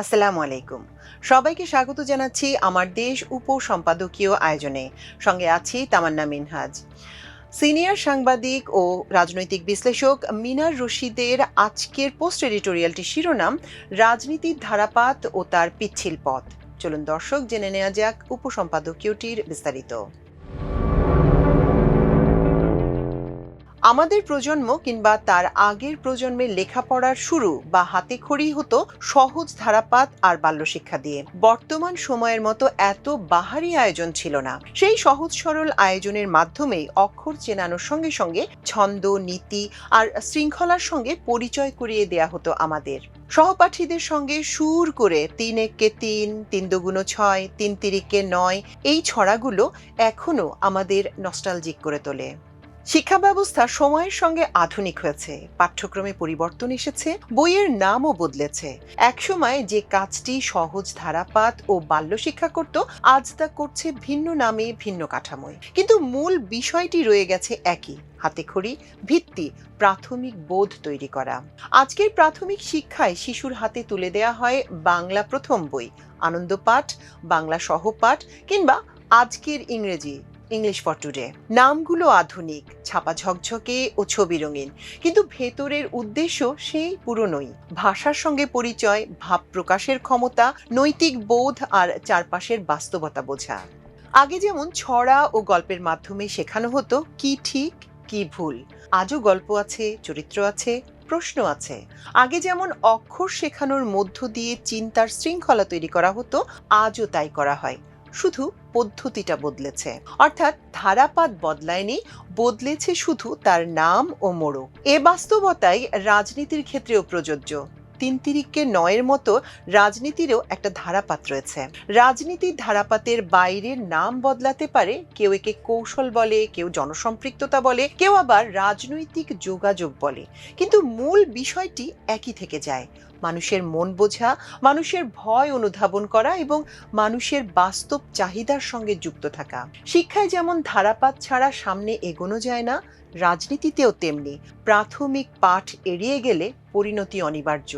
আসসালামু আলাইকুম। সবাইকে স্বাগত জানাচ্ছি আমার দেশ উপসম্পাদকীয় আয়োজনে। সঙ্গে আছি তামান্না মিনহাজ। সিনিয়র সাংবাদিক ও রাজনৈতিক বিশ্লেষক মিনার রশিদের আজকের পোস্ট এডিটোরিয়ালটি শিরোনাম রাজনীতির ধারাপাত ও তার পিচ্ছিল পথ। চলুন দর্শক জেনে নেওয়া যাক উপসম্পাদকীয়টির বিস্তারিত। আমাদের প্রজন্ম কিংবা তার আগের প্রজন্মের লেখাপড়ার শুরু বা হাতেখড়ি হতো সহজ ধারাপাত আর বাল্যশিক্ষা দিয়ে। বর্তমান সময়ের মতো এত বাহারি আয়োজন ছিল না। সেই সহজ সরল আয়োজনের মাধ্যমেই অক্ষর চেনানোর সঙ্গে সঙ্গে ছন্দ, নীতি আর শৃঙ্খলার সঙ্গে পরিচয় করিয়ে দেয়া হতো আমাদের। সহপাঠীদের সঙ্গে সুর করে ৩ একে ৩, ৩ দুগুণ ৬, ৩ তিরিকে ৯ এই ছড়াগুলো এখনো আমাদের নস্টালজিক করে তোলে। শিক্ষা ব্যবস্থা সময়ের সঙ্গে আধুনিক হয়েছে, পাঠ্যক্রমে পরিবর্তন এসেছে, বইয়ের নামও বদলেছে। একসময় যে কাজটি সহজ ধারাপাত ও বাল্যশিক্ষা করত, আজ তা করছে ভিন্ন নামে, ভিন্ন কাঠামোয়। কিন্তু মূল বিষয়টি রয়ে গেছে একই, হাতেখড়ি, ভিত্তি, প্রাথমিক বোধ তৈরি করা। আজকের প্রাথমিক শিক্ষায় শিশুর হাতে তুলে দেয়া হয় বাংলা প্রথম বই, আনন্দপাঠ, বাংলা সহপাঠ কিংবা আজকের ইংলিশ ফর টুডে। নামগুলো আধুনিক, ছাপা ঝকঝকে ও ছবি রঙিন, কিন্তু ভেতরের উদ্দেশ্য সেই পুরনোই। ভাষার সঙ্গে পরিচয়, ভাব প্রকাশের ক্ষমতা, নৈতিক বোধ আর চারপাশের বাস্তবতা বোঝা। আগে যেমন ছড়া ও গল্পের মাধ্যমে শেখানো হতো কি ঠিক কি ভুল, আজও গল্প আছে, চরিত্র আছে, প্রশ্ন আছে। আগে যেমন অক্ষর শেখানোর মধ্য দিয়ে চিন্তার শৃঙ্খলা তৈরি করা হতো, আজও তাই করা হয়, শুধু পদ্ধতিটা বদলেছে। অর্থাৎ ধারাপাত বদলায়নি, বদলেছে শুধু তার নাম ও মোড়ক। এ বাস্তবতাই রাজনীতির ক্ষেত্রেও প্রযোজ্য। ৩ তিরিকে ৯-এর মতো রাজনীতিরও একটা ধারাপাত রয়েছে। রাজনীতির ধারাপাতের বাইরের নাম বদলাতে পারে, কেউ একে কৌশল বলে, কেউ জনসম্পৃক্ততা বলে, কেউ আবার রাজনৈতিক যোগাযোগ বলে, কিন্তু মূল বিষয়টি একই থেকে যায়, মানুষের মন বোঝা, মানুষের ভয় অনুধাবন করা এবং মানুষের বাস্তব চাহিদার সঙ্গে যুক্ত থাকা। শিক্ষায় যেমন ধারাপাত ছাড়া সামনে এগোনো যায় না, রাজনীতিতেও তেমনি প্রাথমিক পাঠ এড়িয়ে গেলে পরিণতি অনিবার্য।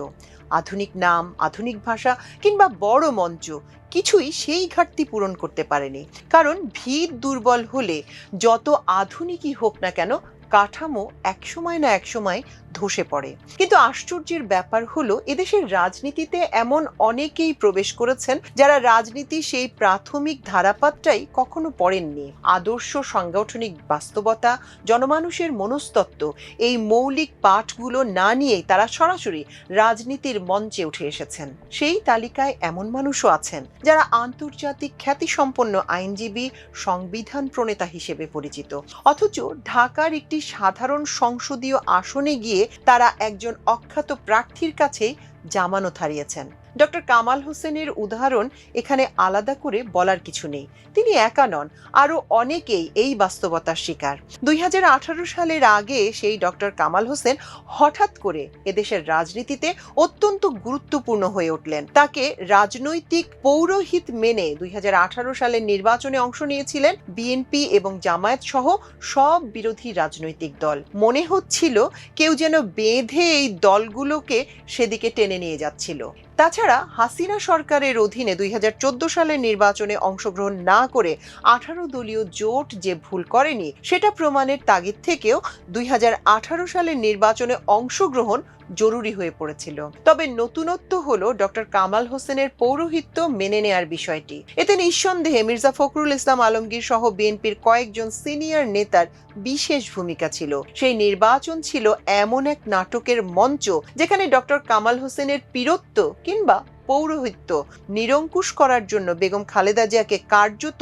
আধুনিক নাম, আধুনিক ভাষা কিংবা বড় মঞ্চ কিছুই সেই ঘাটতি পূরণ করতে পারেনি। কারণ ভিত দুর্বল হলে যত আধুনিকই হোক না কেন, কাঠামো একসময় না একসময় ধসে পড়ে। কিন্তু আশ্চর্যের ব্যাপার হলো, এদেশের রাজনীতিতে এমন অনেকেই প্রবেশ করেছেন যারা রাজনীতি সেই প্রাথমিক ধারাপাতটাই কখনো পড়েননি। আদর্শ, সাংগঠনিক বাস্তবতা, জনমানুষের মনস্তত্ত্ব, এই মৌলিক পাঠগুলো না নিয়েই তারা সরাসরি রাজনীতির মঞ্চে উঠে এসেছেন। সেই তালিকায় এমন মানুষও আছেন যারা আন্তর্জাতিক খ্যাতিসম্পন্ন আইনজীবী, সংবিধান প্রণেতা হিসেবে পরিচিত, অথচ ঢাকার একটি সাধারণ সংসদীয় আসনে গিয়ে তারা একজন অখ্যাত প্রার্থীর কাছে জামানত হারিয়েছেন। ডক্টর কামাল হোসেনের উদাহরণ এখানে আলাদা করে বলার কিছু নেই। তিনি একা নন, আরো অনেকেই এই বাস্তবতার শিকার। ২০১৮ সালের আগে সেই ডক্টর কামাল হোসেন হঠাৎ করে এদেশের রাজনীতিতে অত্যন্ত গুরুত্বপূর্ণ হয়ে উঠলেন। তাকে রাজনৈতিক পৌরোহিত মেনে ২০১৮ সালের নির্বাচনে অংশ নিয়েছিলেন বিএনপি এবং জামায়াত সহ সব বিরোধী রাজনৈতিক দল। মনে হচ্ছিল কেউ যেন বেঁধে এই দলগুলোকে সেদিকে টেনে নিয়ে যাচ্ছিল। তাছাড়া হাসিনা সরকারের অধীনে ২০১৪ সালের নির্বাচনে অংশগ্রহণ না করে ১৮ দলীয় জোট যে ভুল করেনি, সেটা প্রমাণের তাগিদ থেকেও ২০১৮ সালের নির্বাচনে অংশগ্রহণ জরুরি হয়ে পড়েছিল। তবে নতুনত্ব হলো ডক্টর কামাল হোসেনের পৌরোহিত্য মেনে নেয়ার বিষয়টি। এতে নিঃসন্দেহে মির্জা ফখরুল ইসলাম আলমগীর সহ বিএনপির কয়েকজন সিনিয়র নেতার বিশেষ ভূমিকা ছিল। সেই নির্বাচন ছিল এমন এক নাটকের মঞ্চ যেখানে ডক্টর কামাল হোসেনের পীরত্ব কিংবা পৌরোহিত্য নিরঙ্কুশ করার জন্য বেগম খালেদা জিয়াকে কার্যত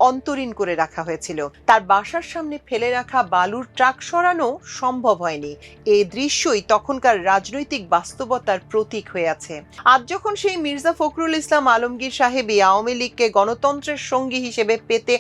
অন্তরীণ করে রাখা হয়েছিল। তার বাসার সামনে ফেলে রাখা বালুর ট্রাক সরানো সম্ভব হয়নি। এই দৃশ্যই তখনকার রাজনৈতিক বাস্তবতার প্রতীক হয়ে আছে। আজ যখন সেই মির্জা ফখরুল ইসলাম আলমগীর সাহেবই আওয়ামী লীগকে গণতন্ত্রের সঙ্গী হিসেবে পেতে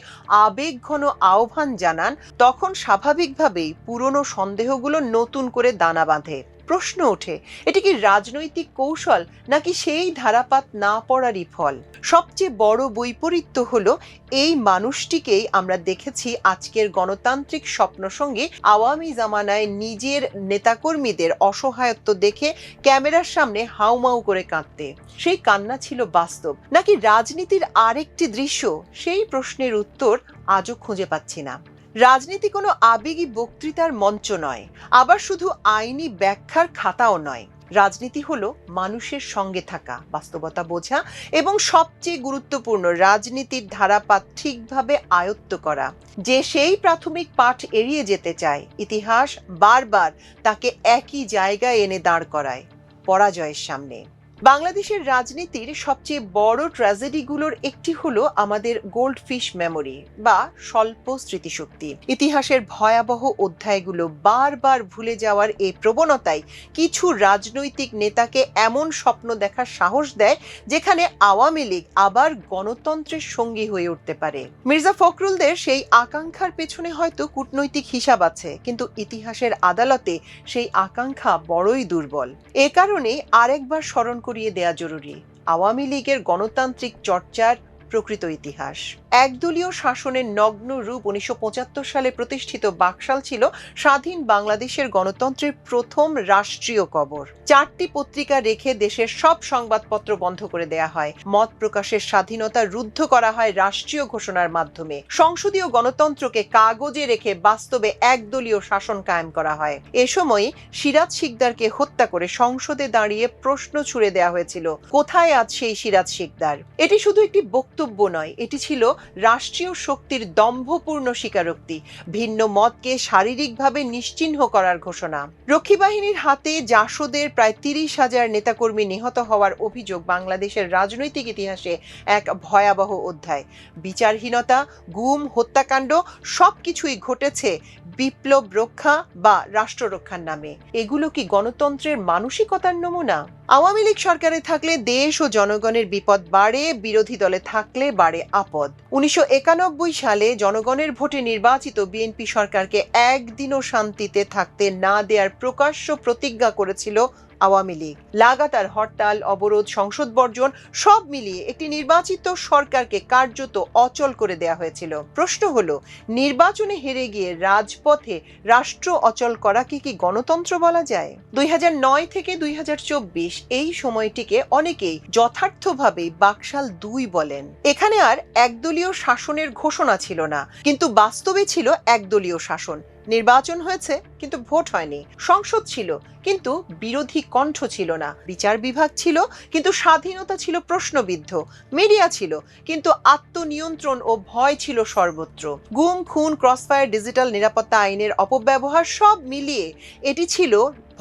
আবেগঘন আহ্বান জানান, তখন স্বাভাবিকভাবেই পুরনো সন্দেহগুলো নতুন করে দানা বাঁধে। প্রশ্ন ওঠে, এটি কি রাজনৈতিক কৌশল নাকি সেই ধারাপাত না পড়ারই ফল? সবচেয়ে বড় বৈপরীত্য হলো এই মানুষটিকেই আমরা দেখেছি আজকের গণতান্ত্রিক স্বপ্নসঙ্গী আওয়ামী জামানায় নিজের নেতাকর্মীদের অসহায়ত্ব দেখে ক্যামেরার সামনে হাউমাউ করে কাঁদতে। সেই কান্না ছিল বাস্তব নাকি রাজনীতির আরেকটি দৃশ্য? সেই প্রশ্নের উত্তর আজও খুঁজে পাচ্ছি না। রাজনীতি কোনো আবেগী বক্তৃতার মঞ্চ নয়, আবার শুধু আইনি ব্যাখ্যার খাতাও নয়। রাজনীতি হলো মানুষের সঙ্গে থাকা, বাস্তবতা বোঝা এবং সবচেয়ে গুরুত্বপূর্ণ রাজনীতির ধারাপাত ঠিকভাবে আয়ত্ত করা। যে সেই প্রাথমিক পাঠ এড়িয়ে যেতে চায়, ইতিহাস বারবার তাকে একই জায়গায় এনে দাঁড় করায়, পরাজয়ের সামনে। বাংলাদেশের রাজনীতির সবচেয়ে বড় ট্র্যাজেডিগুলোর একটি হলো আমাদের গোল্ডফিশ মেমোরি বা স্বল্প স্মৃতিশক্তি। ইতিহাসের ভয়াবহ অধ্যায়গুলো বারবার ভুলে যাওয়ার এই প্রবণতাই কিছু রাজনৈতিক নেতাকে এমন স্বপ্ন দেখার সাহস দেয় যেখানে আওয়ামী লীগ আবার গণতন্ত্রের সঙ্গী হয়ে উঠতে পারে। মির্জা ফখরুলদের সেই আকাঙ্ক্ষার পেছনে হয়তো কূটনৈতিক হিসাব আছে, কিন্তু ইতিহাসের আদালতে সেই আকাঙ্ক্ষা বড়ই দুর্বল। এ কারণে আরেকবার স্মরণ করিয়ে দেয়া জরুরি আওয়ামী লীগের গণতান্ত্রিক চর্চার প্রকৃত ইতিহাস। একদলীয় শাসনের নগ্ন রূপ 1975 সালে প্রতিষ্ঠিত বাকশাল ছিল স্বাধীন বাংলাদেশের গণতন্ত্রের প্রথম রাষ্ট্রীয় কবর। 4টি পত্রিকা রেখে দেশের সব সংবাদপত্র বন্ধ করে দেয়া হয়, মত প্রকাশের স্বাধীনতা রুদ্ধ করা হয় রাষ্ট্রীয় ঘোষণার মাধ্যমে, সংসদীয় গণতন্ত্রকে কাগজে রেখে বাস্তবে একদলীয় শাসন কায়েম করা হয়। এ সময় সিরাজ শিকদারকে হত্যা করে সংসদে দাঁড়িয়ে প্রশ্ন ছুড়ে দেয়া হয়েছিল, কোথায় আজ সেই সিরাজ শিকদার? এটি শুধু একটি বক্তব্য নয়, এটি ছিল রাষ্ট্রীয় শক্তির দম্ভপূর্ণ স্বীকারোক্তি, ভিন্ন মতকে শারীরিকভাবে নিশ্চিহ্ন করার ঘোষণা। রক্ষী বাহিনীর হাতে জাসদের প্রায় 30,000 নেতাকর্মী নিহত হওয়ার অভিযোগ বাংলাদেশের রাজনৈতিক ইতিহাসে এক ভয়াবহ অধ্যায়। বিচারহীনতা, গুম, হত্যাকাণ্ড সবকিছুই ঘটেছে বিপ্লব রক্ষা বা রাষ্ট্র রক্ষার নামে। এগুলো কি গণতন্ত্রের মানসিকতার নমুনা? আওয়ামী লীগ সরকারে থাকলে দেশ ও জনগণের বিপদ বাড়ে, বিরোধী দলে থাকলে বাড়ে আপদ। 1991 সালে জনগণের ভোটে নির্বাচিত বিএনপি সরকারকে একদিনও শান্তিতে থাকতে না দেওয়ার প্রকাশ্য প্রতিজ্ঞা করেছিল আওয়ামী লীগ। লাগাতার হরতাল, অবরোধ, সংসদ বর্জন সব মিলিয়ে একটি নির্বাচিত সরকারকে কার্যত অচল করে দেয়া হয়েছিল। প্রশ্ন হলো, নির্বাচনে হেরে গিয়ে রাজপথে রাষ্ট্র অচল করাকে কি গণতন্ত্র বলা যায়? 2009 থেকে 2024 এই সময়টিকে অনেকেই যথার্থভাবে বাকশাল 2 বলেন। এখানে আর একদলীয় শাসনের ঘোষণা ছিল না, কিন্তু বাস্তবে ছিল একদলীয় শাসন। নির্বাচন হয়েছে কিন্তু ভোট হয়নি, সংসদ ছিল কিন্তু বিরোধী কণ্ঠ ছিল না, বিচার বিভাগ ছিল কিন্তু স্বাধীনতা ছিল প্রশ্নবিদ্ধ, মিডিয়া ছিল কিন্তু আত্মনিয়ন্ত্রণ ও ভয় ছিল সর্বত্র। গুম, খুন, ক্রসফায়ার, ডিজিটাল নিরাপত্তা আইনের অপব্যবহার সব মিলিয়ে এটি ছিল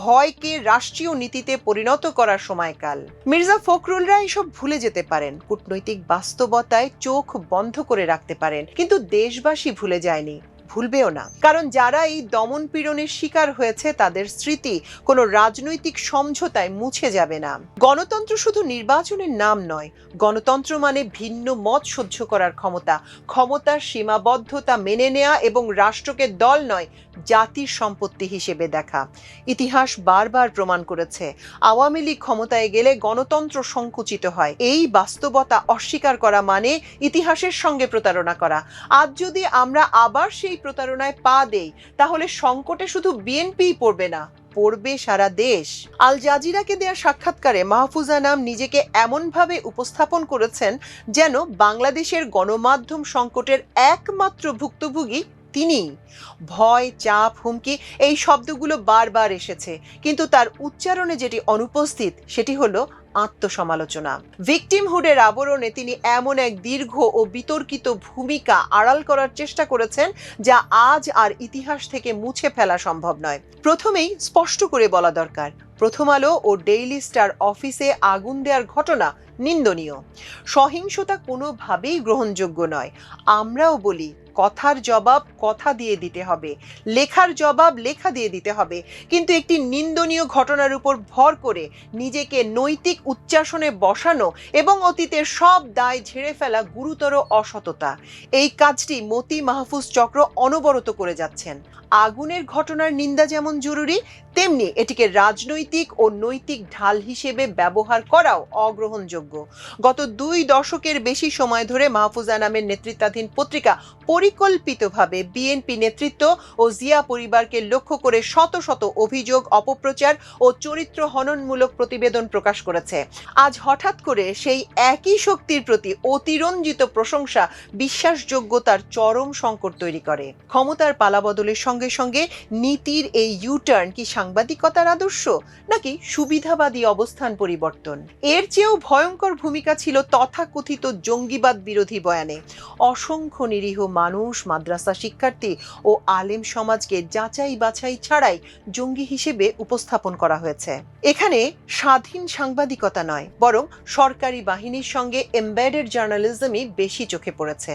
ভয়কে রাষ্ট্রীয় নীতিতে পরিণত করার সময়কাল। মির্জা ফখরুলরা এসব ভুলে যেতে পারেন, কূটনৈতিক বাস্তবতায় চোখ বন্ধ করে রাখতে পারেন, কিন্তু দেশবাসী ভুলে যায়নি, ভুলবেও না। কারণ যারা এই দমন পীড়নের শিকার হয়েছে তাদের স্মৃতি কোনো রাজনৈতিক সমঝোতায় মুছে যাবে না। গণতন্ত্র শুধু নির্বাচনের নাম নয়, গণতন্ত্র মানে ভিন্ন মত সহ্য করার ক্ষমতা, ক্ষমতার সীমাবদ্ধতা মেনে নেওয়া এবং রাষ্ট্রকে দল নয় জাতির সম্পত্তি হিসেবে দেখা। ইতিহাস বারবার প্রমাণ করেছে আওয়ামী লীগ ক্ষমতায় গেলে গণতন্ত্র সংকুচিত হয়। এই বাস্তবতা অস্বীকার করা মানে ইতিহাসের সঙ্গে প্রতারণা করা। আজ যদি আমরা আবার সেই প্রতারণায় পা দেই তাহলে সংকটে শুধু বিএনপিই পড়বে না, পড়বে সারা দেশ। আল জাজিরাকে দেয়া সাক্ষাৎকারে মাহফুজা নাম নিজেকে এমনভাবে উপস্থাপন করেছেন যেন বাংলাদেশের গণমাধ্যম সংকটের একমাত্র ভুক্তভোগী তিনি। ভয়, চাপ, হুমকি এই শব্দগুলো বারবার এসেছে, কিন্তু তার উচ্চারণে যেটি অনুপস্থিত সেটি হলো আত্মসমালোচনা। ভিকটিমহুডের আবরণে তিনি এমন এক দীর্ঘ ও বিতর্কিত ভূমিকা আড়াল করার চেষ্টা করেছেন যা আজ আর ইতিহাস থেকে মুছে ফেলা সম্ভব নয়। প্রথমেই স্পষ্ট করে বলা দরকার, প্রথম আলো ও ডেইলি স্টার অফিসে আগুন দেওয়ার ঘটনা নিন্দনীয়। সহিংসতা কোনোভাবেই গ্রহণযোগ্য নয়। আমরাও বলি কথার জবাব কথা দিয়ে দিতে হবে, লেখার জবাব লেখা দিয়ে দিতে হবে, কিন্তু একটি নিন্দনীয় ঘটনার উপর ভর করে নিজেকে নৈতিক উচ্চাসনে বসানো এবং অতীতের সব দায় ঝেড়ে ফেলা গুরুতর অসততা। এই কাজটি মতি মাহফুজ চক্র অনবরত করে যাচ্ছেন। আগুনের ঘটনার নিন্দা যেমন জরুরি, তেমনি এটিকে রাজনৈতিক ও নৈতিক ঢাল হিসেবে ব্যবহার করাও অগ্রহণযোগ্য। গত 2 দশকের বেশি সময় ধরে মাহফুজা নামের নেতৃত্বাধীন পত্রিকা পরিকল্পিতভাবে বিএনপি নেতৃত্ব ও জিয়া পরিবারকে লক্ষ্য করে শত শত অভিযোগ, অপপ্রচার ও চরিত্র হননমূলক প্রতিবেদন প্রকাশ করেছে। আজ হঠাৎ করে সেই একই শক্তির প্রতি অতিরঞ্জিত প্রশংসা বিশ্বাসযোগ্যতার চরম সংকট তৈরি করে। ক্ষমতার পালাবদলের সঙ্গে সঙ্গে নীতির এই ইউটার্ন কি সাংবাদিকতার আদর্শ, নাকি সুবিধাবাদী অবস্থান পরিবর্তন? এর চেয়েও ভয়ঙ্কর ভূমিকা ছিল তথাকথিত জঙ্গিবাদ বিরোধী বয়ানে। অসংখ্য নিরীহ মানুষ, মাদ্রাসা শিক্ষার্থী ও আলেম সমাজকে যাচাই বাছাই ছাড়াই জঙ্গি হিসেবে উপস্থাপন করা হয়েছে। এখানে স্বাধীন সাংবাদিকতা নয়, বরং সরকারি বাহিনীর সঙ্গে এমবেডেড জার্নালিজমই বেশি চোখে পড়েছে।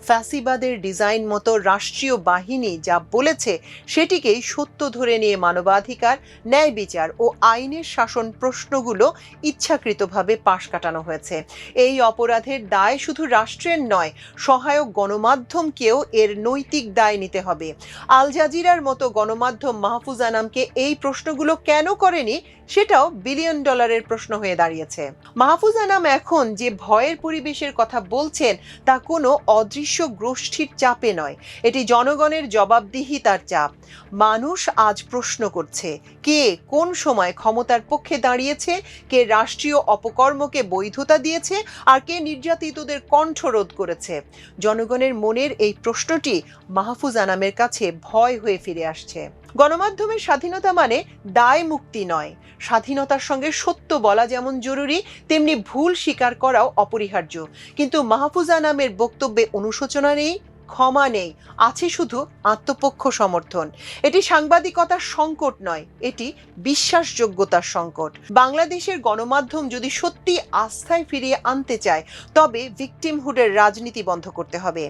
ফ্যাসিবাদের ডিজাইন মতো রাষ্ট্রীয় বাহিনী যা বলেছে সেটিকেই সত্য ধরে নিয়ে মানবাধিকার, ন্যায় বিচার ও আইনের শাসন প্রশ্নগুলো ইচ্ছাকৃতভাবে পাশ কাটানো হয়েছে। এই অপরাধের দায় শুধু রাষ্ট্রের নয়, সহায়ক গণমাধ্যমকেও এর নৈতিক দায় নিতে হবে। আল জাজিরার মতো গণমাধ্যম মাহফুজা নামকে এই প্রশ্নগুলো কেন করেনি সেটাও বিলিয়ন ডলারের প্রশ্ন হয়ে দাঁড়িয়েছে। মাহফুজা নাম এখন যে ভয়ের পরিবেশের কথা বলছেন তা কোনো অদৃশ্য গোষ্ঠীর চাপে নয়, এটি জনগণের জবাবদিহিতার চাপ। মানুষ আজ প্রশ্ন করছে, কে কোন সময় ক্ষমতার পক্ষে দাঁড়িয়েছে, কে রাষ্ট্রীয় অপকর্মকে বৈধতা দিয়েছে, আর কে নির্যাতিতদের কণ্ঠরোধ করেছে। জনগণের মনের এই প্রশ্নটি মাহফুজা নামের কাছে ভয় হয়ে ফিরে আসছে। গণমাধ্যমের স্বাধীনতা মানে দায় মুক্তি নয়। স্বাধীনতার সঙ্গে সত্য বলা যেমন জরুরি, তেমনি ভুল স্বীকার করাও অপরিহার্য। কিন্তু মাহফুজা নামের বক্তব্যে অনুশোচনা নেই, ক্ষমা নেই, আছে শুধু আত্মপক্ষ সমর্থন। এটি সাংবাদিকতার সংকট নয়, এটি বিশ্বাসযোগ্যতার সংকট। বাংলাদেশের গণমাধ্যম যদি সত্যি আস্থায় ফিরিয়ে আনতে চায়, তবে ভিকটিমহুডের রাজনীতি বন্ধ করতে হবে।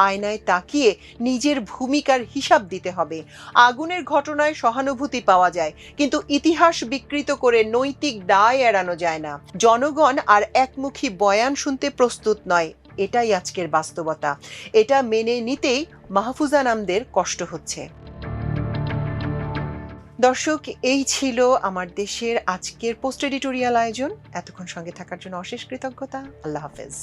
আয়নায় তাকিয়ে নিজের ভূমিকার হিসাব দিতে হবে। আগুনের ঘটনায় সহানুভূতি পাওয়া যায়, কিন্তু ইতিহাস বিকৃত করে নৈতিক দায় এড়ানো যায় না। জনগণ আর একমুখী বয়ান শুনতে প্রস্তুত নয়, এটাই আজকের বাস্তবতা। এটা মেনে নিতেই মাহফুজা নামদের কষ্ট হচ্ছে। দর্শক, এই ছিল আমার দেশের আজকের পোস্ট এডিটোরিয়াল আয়োজন। এতক্ষণ সঙ্গে থাকার জন্য অশেষ কৃতজ্ঞতা। আল্লাহ হাফেজ।